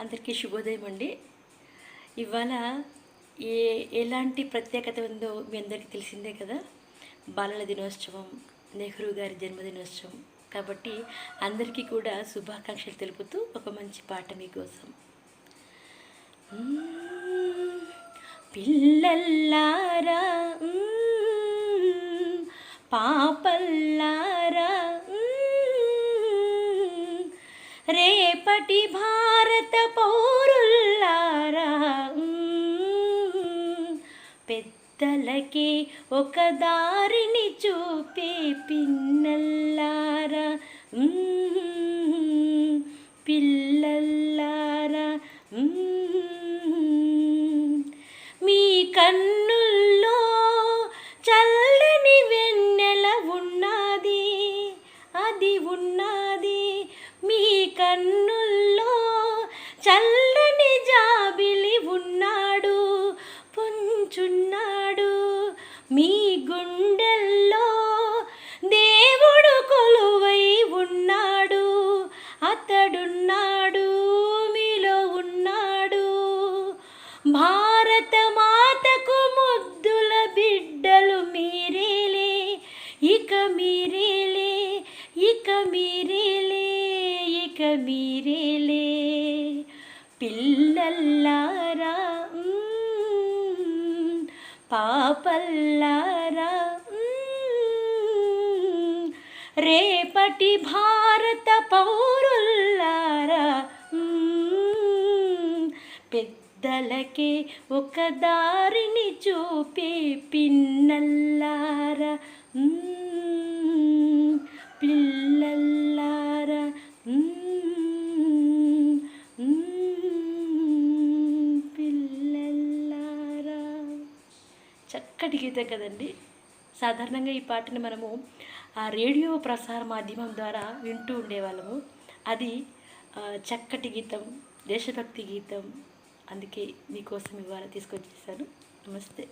అందరికీ శుభోదయం అండి. ఇవాళ ఎలాంటి ప్రత్యేకత ఉందో మీ అందరికీ తెలిసిందే కదా. బాలల దినోత్సవం, నెహ్రూ గారి జన్మదినోత్సవం కాబట్టి అందరికీ కూడా శుభాకాంక్షలు తెలుపుతూ ఒక మంచి పాట మీకోసం. పిల్లల్లారా పాపల్లారా రేపటి భారత పౌరుల్లారా పెద్దలకే ఒక దారిని చూపే పిన్నల్లారా పిల్లల్లారా మీ కన్నుల్లో చల్లని వెన్నెల ఉన్నది, అది ఉన్నది. మీ కన్నుల్లో చల్లని జాబిలి ఉన్నాడు, పొంచున్నాడు. మీ గుండెల్లో దేవుడు కొలువై ఉన్నాడు, అతడున్నాడు, మీలో ఉన్నాడు. భారత మాతకు ముద్దుల బిడ్డలు మీరేలే, ఇక మీరేలే, ఇక మీరేలే, ఇక మీరేలే. పిల్లల్లారా పాపల్లారా రేపటి భారత పౌరుల్లారా పెద్దలకే ఒక దారిని చూపే పిన్నల్లారా పిల్లల్లారా పిల్లల్లారా. చక్కటి గీతం కదండి. సాధారణంగా ఈ పాటని మనము ఆ రేడియో ప్రసార మాధ్యమం ద్వారా వింటూ ఉండేవాళ్ళము. అది చక్కటి గీతం, దేశభక్తి గీతం. అందుకే మీకోసం ఇవాళ తీసుకొచ్చేసాను. నమస్తే.